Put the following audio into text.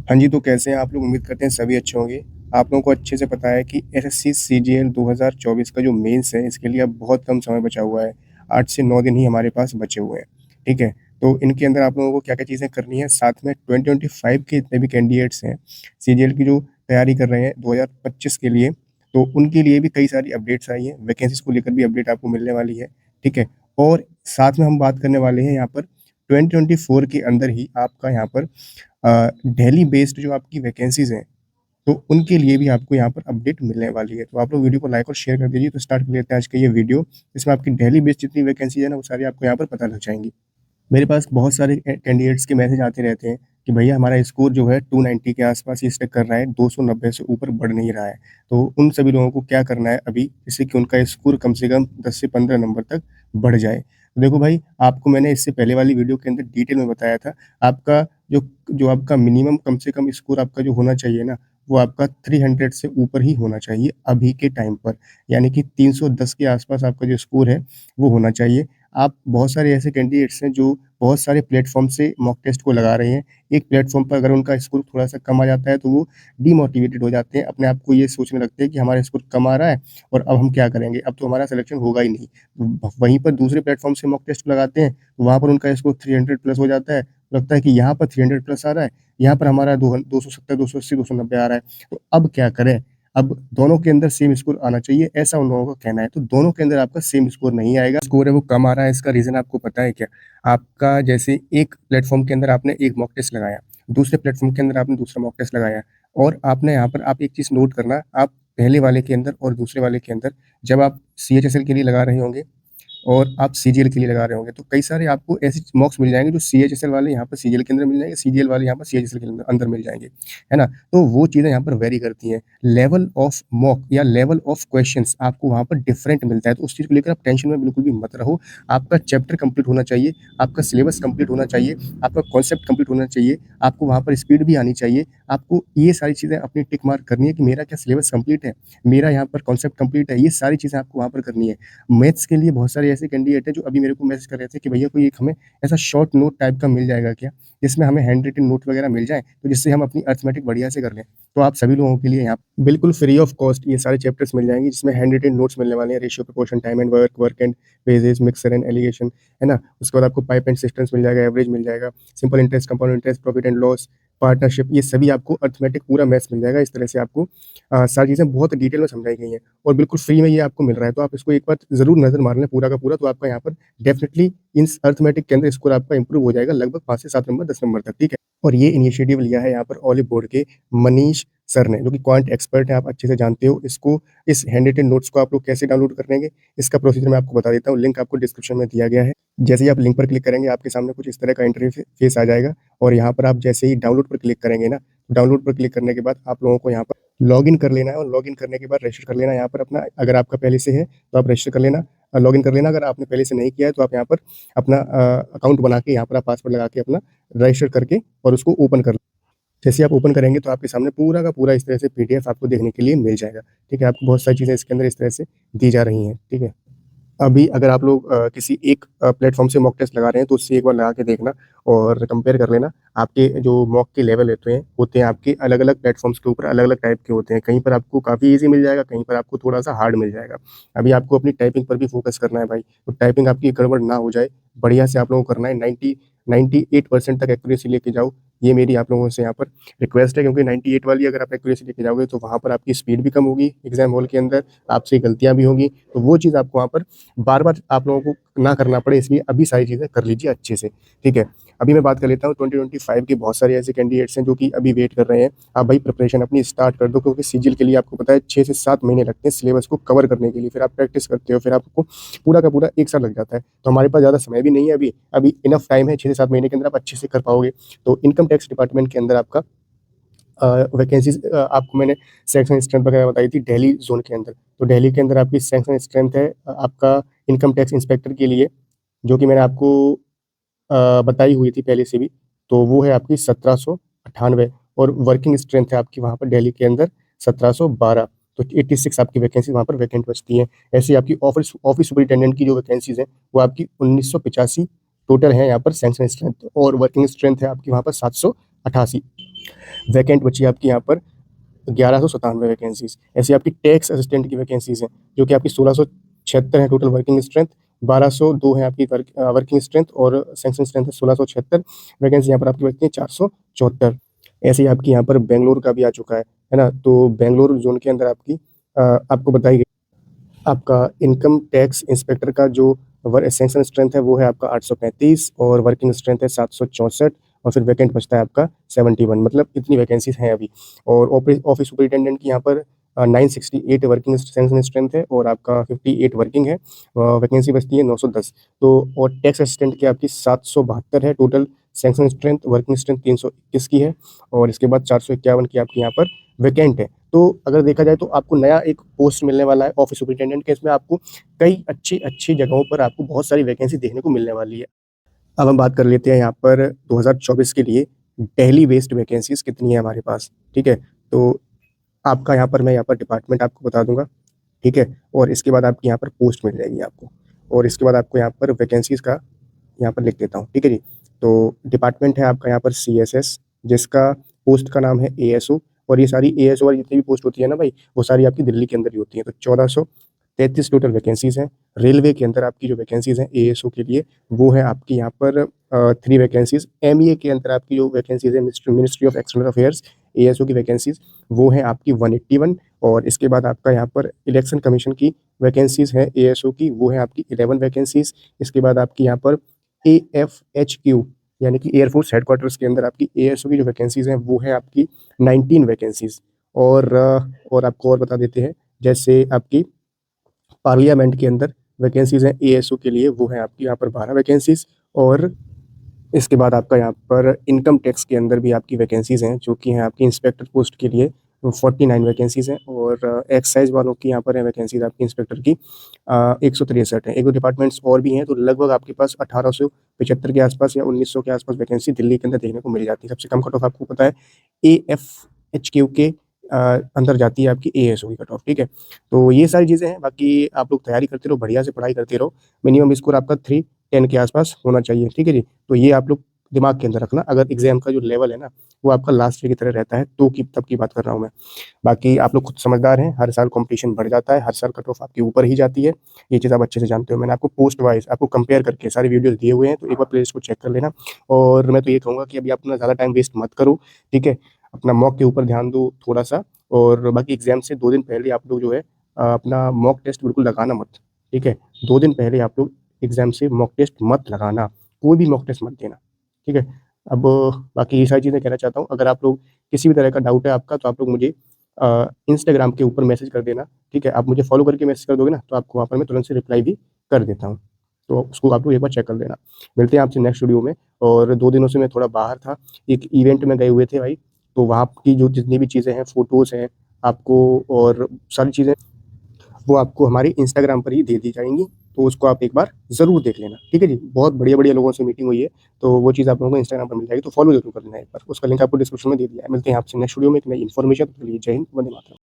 हाँ जी, तो कैसे हैं आप लोग? उम्मीद करते हैं सभी अच्छे होंगे। आप लोगों को अच्छे से पता है कि एसएससी सीजीएल 2024 का जो मेंस है, इसके लिए अब बहुत कम समय बचा हुआ है। 8 से 9 दिन ही हमारे पास बचे हुए हैं, ठीक है? तो इनके अंदर आप लोगों को क्या-क्या चीज़ें करनी है, साथ में 2025 के जितने भी कैंडिडेट्स हैं, सीजीएल की जो तैयारी कर रहे हैं 2025 के लिए, तो उनके लिए भी कई सारी अपडेट्स आई हैं। वैकेंसीज़ को लेकर भी अपडेट आपको मिलने वाली है, ठीक है? और साथ में हम बात करने वाले हैं यहाँ पर 2024 के अंदर ही आपका यहाँ पर दिल्ली बेस्ड जो आपकी वैकेंसीज़ हैं, तो उनके लिए भी आपको यहाँ पर अपडेट मिलने वाली है। तो आप लोग वीडियो को लाइक और शेयर कर दीजिए। तो स्टार्ट कर लेते हैं आज का ये वीडियो। इसमें आपकी दिल्ली बेस्ड जितनी वैकेंसीज़ है ना, वो सारी आपको यहाँ पर पता लग जाएँगी। मेरे पास बहुत सारे कैंडिडेट्स के मैसेज आते रहते हैं कि भैया हमारा स्कोर जो है 290 के आस-पास ही स्टक कर रहा है, 290 से ऊपर बढ़ नहीं रहा है। तो उन सभी लोगों को क्या करना है अभी, जिससे कि उनका स्कोर कम से कम 10 से 15 नंबर तक बढ़ जाए। तो देखो भाई, आपको मैंने इससे पहले वाली वीडियो के अंदर डिटेल में बताया था, आपका जो जो आपका मिनिमम कम से कम स्कोर आपका जो होना चाहिए ना, वो आपका 300 से ऊपर ही होना चाहिए अभी के टाइम पर। यानी कि 310 के आस-पास आपका जो स्कोर है, वो होना चाहिए। आप बहुत सारे ऐसे कैंडिडेट्स हैं जो बहुत सारे प्लेटफ़ॉर्म से मॉक टेस्ट को लगा रहे हैं। एक प्लेटफ़ॉर्म पर अगर उनका स्कोर थोड़ा-सा कम आ जाता है तो वो डीमोटिवेटेड हो जाते हैं। अपने आप को ये सोचने लगते हैं कि हमारा स्कोर कम आ रहा है और अब हम क्या करेंगे? अब तो हमारा सिलेक्शन होगा ही नहीं। वहीं पर दूसरे प्लेटफ़ॉर्म से मॉक टेस्ट लगाते हैं, वहाँ पर उनका स्कोर 300 प्लस हो जाता है। लगता है कि यहाँ पर 300 प्लस आ रहा है, यहाँ पर हमारा 270, 280, 290 आ रहा है। तो अब क्या करें? अब दोनों के अंदर सेम स्कोर आना चाहिए, ऐसा उन लोगों का कहना है। तो दोनों के अंदर आपका सेम स्कोर नहीं आएगा, स्कोर है वो कम आ रहा है, इसका रीज़न आपको पता है क्या? आपका जैसे एक प्लेटफ़ॉर्म के अंदर आपने एक मॉक टेस्ट लगाया, दूसरे प्लेटफ़ॉर्म के अंदर आपने दूसरा मॉक टेस्ट लगाया और आपने यहाँ पर आप एक चीज़ नोट करना, आप पहले वाले के अंदर और दूसरे वाले के अंदर जब आप सीएचएसएल के लिए लगा रहे होंगे और आप सीजीएल के लिए लगा रहे होंगे, तो कई सारे आपको ऐसे मॉक्स मिल जाएँगे जो सीएचएसएल वाले यहाँ पर सीजीएल के अंदर मिल जाएँगे, सीजीएल वाले यहाँ पर सीएचएसएल के अंदर अंदर मिल जाएँगे, है ना? तो वो चीज़ें यहाँ पर वेरी करती हैं। लेवल ऑफ मॉक या लेवल ऑफ क्वेश्चंस आपको वहाँ पर डिफरेंट मिलता है, तो उस चीज़ को लेकर आप टेंशन में बिल्कुल भी मत रहो। आपका चैप्टर कंप्लीट होना चाहिए, आपका सिलेबस कंप्लीट होना चाहिए, आपका कॉन्सेप्ट कंप्लीट होना चाहिए, आपको वहाँ पर स्पीड भी आनी चाहिए। आपको ये सारी चीज़ें अपनी टिक मार्क करनी है कि मेरा क्या सिलेबस कंप्लीट है, मेरा यहाँ पर कॉन्सेप्ट कंप्लीट है, ये सारी चीज़ें आपको वहाँ पर करनी है। मैथ्स के लिए बहुत सारे ऐसे कैंडिडेट हैं जो अभी मेरे को मैसेज कर रहे थे कि भैया कोई एक हमें ऐसा शॉर्ट नोट टाइप का मिल जाएगा क्या? जिसमें हमें हैंड रिटन नोट वगैरह मिल जाएँ, तो जिससे हम अपनी अरिथमेटिक बढ़िया से कर लें। तो आप सभी लोगों के लिए यहाँ बिल्कुल फ्री ऑफ कॉस्ट ये सारे चैप्टर्स मिल जाएँगे जिसमें हैंड रिटन नोट्स मिलने वाले हैं, ratio, proportion, time and work, work and phases, mixer and allegation, है ना? उसके बाद आपको पाइप एंड सिस्टम्स मिल जाएगा, एवरेज मिल जाएगा, simple interest, compound interest, profit and loss, partnership, ये सभी आपको अरिथमेटिक पूरा मैथ्स मिल जाएगा। इस तरह से आपको सारी चीज़ें बहुत डिटेल में समझाई गई हैं। और बिल्कुल फ्री में ये आपको मिल रहा है, तो आप इसको एक बार ज़रूर नज़र मार लें पूरा का पूरा, तो आपका यहाँ पर डेफ़िनिटली इन अरिथमेटिक के अंदर स्कोर आपका इम्प्रूव हो जाएगा लगभग 5 से 7 नंबर, 10 नंबर तक, ठीक है? और ये इनिशिएटिव लिया है यहाँ पर ओलिव बोर्ड के मनीष सर ने, जो कि क्वांट एक्सपर्ट हैं, आप अच्छे से जानते हो। इसको इस हैंड रिटन नोट्स को आप लोग कैसे डाउनलोड करेंगे, इसका प्रोसीजर मैं आपको बता देता हूँ, लिंक आपको डिस्क्रिप्शन में दिया गया है। जैसे ही आप लिंक पर क्लिक करेंगे, आपके सामने कुछ इस तरह का इंटरफेस आ जाएगा और यहाँ पर आप जैसे ही डाउनलोड पर क्लिक करेंगे ना, डाउनलोड पर क्लिक करने के बाद आप लोगों को यहाँ पर लॉगिन कर लेना है और लॉगिन करने के बाद रजिस्टर कर लेना है यहाँ पर अपना, अगर आपका पहले से है, तो आप रजिस्टर कर लेना, लॉगिन कर लेना। अगर आपने पहले से नहीं किया है, तो आप यहाँ पर अपना अकाउंट बना के यहाँ पर आप पासवर्ड लगा के अपना रजिस्टर करके और उसको ओपन कर, जैसे ही आप ओपन करेंगे, तो आपके सामने पूरा का पूरा इस तरह से पीडीएफ आपको देखने के लिए मिल जाएगा, ठीक है? आपको बहुत सारी चीज़ें इसके अंदर इस तरह से दी जा रही हैं, ठीक है? अभी अगर आप लोग किसी एक प्लेटफ़ॉर्म से मॉक टेस्ट लगा रहे हैं, तो उससे एक बार लगा के देखना और कंपेयर कर लेना। आपके जो मॉक के लेवल होते हैं आपके अलग-अलग प्लेटफ़ॉर्म्स के ऊपर अलग-अलग टाइप के होते हैं। कहीं पर आपको काफ़ी ईज़ी मिल जाएगा, कहीं पर आपको थोड़ा-सा हार्ड मिल जाएगा। अभी आपको अपनी टाइपिंग पर भी फ़ोकस करना है भाई, तो टाइपिंग आपकी गड़बड़ ना हो जाए, बढ़िया से आप लोगों को करना है। 98% तक एक्यूरेसी लेके जाओ, ये मेरी आप लोगों से यहाँ पर रिक्वेस्ट है, क्योंकि 98 वाली अगर आप एक्यूरेसी लेके जाओगे, तो वहाँ पर आपकी स्पीड भी कम होगी एग्ज़ाम हॉल के अंदर, आपसे गलतियाँ भी होंगी, तो वो चीज़ आपको वहाँ पर बार-बार आप लोगों को ना करना पड़े, इसलिए अभी सारी चीज़ें कर लीजिए अच्छे से, ठीक है? अभी मैं बात कर लेता हूँ 2025 के बहुत सारे ऐसे कैंडिडेट्स हैं जो कि अभी वेट कर रहे हैं। आप भाई प्रिपरेशन अपनी स्टार्ट कर दो, क्योंकि सीजीएल के लिए आपको पता है 6 से 7 महीने लगते हैं सिलेबस को कवर करने के लिए। फिर आप प्रैक्टिस करते हो, फिर आपको पूरा का पूरा 1 साल लग जाता है। तो हमारे पास ज़्यादा समय भी नहीं है अभी, अभी इनफ टाइम है, 6 से 7 महीने के अंदर आप अच्छे से कर पाओगे। तो इनकम टैक्स डिपार्टमेंट के अंदर आपका वैकेंसीज़ आपको मैंने सैंक्शन स्ट्रेंथ वगैरह बताई थी दिल्ली ज़ोन के अंदर। तो दिल्ली के अंदर आपकी सैंक्शन स्ट्रेंथ है आपका इनकम टैक्स इंस्पेक्टर के लिए, जो कि मैंने आपको बताई हुई थी पहले से भी, तो वो है आपकी 1798 और वर्किंग स्ट्रेंथ है आपकी वहाँ पर दिल्ली के अंदर 1712, तो 86 आपकी वैकेंसी वहाँ पर वैकेंट बचती हैं। ऐसे ही आपकी ऑफ़िस ऑफ़िस सुपरिटेंडेंट की जो वैकेंसीज़ हैं, वो आपकी 1985 टोटल हैं यहाँ पर सैंक्शन स्ट्रेंथ, और वर्किंग स्ट्रेंथ है आपकी वहाँ पर 788। वैकेंट बची आपकी यहाँ पर 1197 वैकेंसीज। ऐसी आपकी टैक्स असिस्टेंट की वैकेंसीज हैं जो कि आपकी 1676 है टोटल वर्किंग स्ट्रेंथ, 1202 है आपकी वर्किंग स्ट्रेंथ और सैंक्शन स्ट्रेंथ है 1676। वैकेंसी यहाँ पर आपकी बचती है 474। ऐसे ही आपकी यहाँ पर बेंगलोर का भी आ चुका है ना। तो बेंगलोर जोन के अंदर आपकी आपको बताई गई आपका इनकम टैक्स इंस्पेक्टर का जो सैंक्शन स्ट्रेंथ है वो है आपका 835 और वर्किंग स्ट्रेंथ है 764 और फिर वैकेंट बचता है आपका 71। मतलब इतनी वैकेंसीज हैं अभी। और ऑफिस सुपरिटेंडेंट की यहाँ पर 968 वर्किंग सैंक्शन स्ट्रेंथ है और आपका 58 वर्किंग है। वैकेंसी बचती है 910। तो और टैक्स असिस्टेंट की आपकी 772 है total sanction strength, working strength 321 की है और इसके बाद 451 की आपकी यहाँ पर वैकेंट है। तो अगर देखा जाए तो आपको नया एक पोस्ट मिलने वाला है ऑफिस सुपरिटेंडेंट के। इसमें आपको कई अच्छी अच्छी जगहों पर आपको बहुत सारी वैकेंसी देखने को मिलने वाली है। अब हम बात कर लेते हैं यहाँ पर 2024 के लिए दिल्ली बेस्ड वैकेंसीज कितनी है हमारे पास। ठीक है, तो आपका यहाँ पर मैं यहाँ पर डिपार्टमेंट आपको बता दूंगा। ठीक है, और इसके बाद आपकी यहाँ पर पोस्ट मिल जाएगी आपको और इसके बाद आपको यहाँ पर वैकेंसीज का यहाँ पर लिख देता हूँ। ठीक है जी, तो डिपार्टमेंट है आपका यहाँ पर CSS, जिसका पोस्ट का नाम है ASO। और ये सारी ASO वाली जितनी भी पोस्ट होती है ना भाई, वो सारी आपकी दिल्ली के अंदर ही होती है। तो 1433 टोटल वैकेंसीज हैं। रेलवे के अंदर आपकी जो वैकेंसीज हैं ASO के लिए वो है आपकी यहाँ पर 3 वैकेंसीज। MEA के अंदर आपकी जो वैकेंसीज है ministry of external affairs ASO की वैकेंसीज वो है आपकी 181। और इसके बाद आपका यहाँ पर इलेक्शन कमीशन की वैकेंसीज है ASO की, वो है आपकी 11 वैकेंसीज। इसके बाद आपकी यहाँ पर AFHQ यानी कि एयरफोर्स हेडक्वार्टर्स के अंदर आपकी ASO की जो वैकेंसीज हैं वो है आपकी 19 वैकेंसीज। और आपको और बता देते हैं, जैसे आपकी पार्लियामेंट के अंदर वैकेंसीज हैं ASO के लिए, वो है आपकी यहाँ पर 12 वैकेंसीज। और इसके बाद आपका यहाँ पर इनकम टैक्स के अंदर भी आपकी वैकेंसीज हैं जो कि हैं आपकी इंस्पेक्टर पोस्ट के लिए 49 वैकेंसीज हैं। और एक्साइज वालों की यहाँ पर है वैकेंसीज आपकी इंस्पेक्टर की 163 है। एक दो डिपार्टमेंट्स और भी हैं, तो लगभग आपके पास 1875 के आसपास या 1900 के आसपास वैकेंसी दिल्ली के अंदर देखने को मिल जाती है। सबसे कम कट ऑफ आपको पता है AFHQ के अंदर जाती है आपकी ASO की कट ऑफ। ठीक है, तो ये सारी चीज़ें हैं। बाकी आप लोग तैयारी करते रहो, बढ़िया से पढ़ाई करते रहो। मिनिमम स्कोर आपका 310 के आसपास होना चाहिए। ठीक है जी, तो ये आप लोग दिमाग के अंदर रखना। अगर एग्जाम का जो लेवल है ना वो आपका लास्ट ईयर की तरह रहता है तो की तब की बात कर रहा हूँ मैं। बाकी आप लोग खुद समझदार हैं, हर साल कंपटीशन बढ़ जाता है, हर साल कट ऑफ आपकी ऊपर ही जाती है। ये चीज़ आप अच्छे से जानते हो। मैंने आपको पोस्ट वाइज आपको कंपेयर करके सारी वीडियोस दिए हुए हैं, तो एक बार प्लेलिस्ट को चेक कर लेना। और मैं तो ये कहूँगा कि अभी आप अपना ज़्यादा टाइम वेस्ट मत करो। ठीक है, अपना मॉक के ऊपर ध्यान दो थोड़ा सा। और बाकी एग्जाम से 2 दिन पहले आप लोग जो है अपना मॉक टेस्ट बिल्कुल लगाना मत। ठीक है, 2 दिन पहले आप लोग एग्जाम से मॉक टेस्ट मत लगाना, कोई भी मॉक टेस्ट मत देना। ठीक है, अब बाकी ये सारी चीज़ें कहना चाहता हूँ। अगर आप लोग किसी भी तरह का डाउट है आपका तो आप लोग मुझे इंस्टाग्राम के ऊपर मैसेज कर देना। ठीक है, आप मुझे फॉलो करके मैसेज कर दोगे ना तो आपको वहाँ पर मैं तुरंत से रिप्लाई भी कर देता हूँ। तो उसको आप लोग एक बार चेक कर लेना। मिलते हैं आपसे नेक्स्ट वीडियो में। और 2 दिनों से मैं थोड़ा बाहर था, एक इवेंट में गए हुए थे भाई। तो वहाँ की जो जितनी भी चीज़ें हैं, फ़ोटोज़ हैं आपको और सारी चीज़ें, वो आपको हमारे इंस्टाग्राम पर ही दे दी जाएँगी। तो उसको आप एक बार ज़रूर देख लेना। ठीक है जी, बहुत बढ़िया-बढ़िया लोगों से मीटिंग हुई है, तो वो चीज़ आप लोगों को इंस्टाग्राम पर मिल जाएगी, तो फॉलो ज़रूर कर लेना एक बार। उसका लिंक आपको डिस्क्रिप्शन में दे दिया है। मिलते हैं आपसे नेक्स्ट वीडियो में एक नई इन्फॉर्मेशन के लिए। जय हिंद, वंदे मातरम।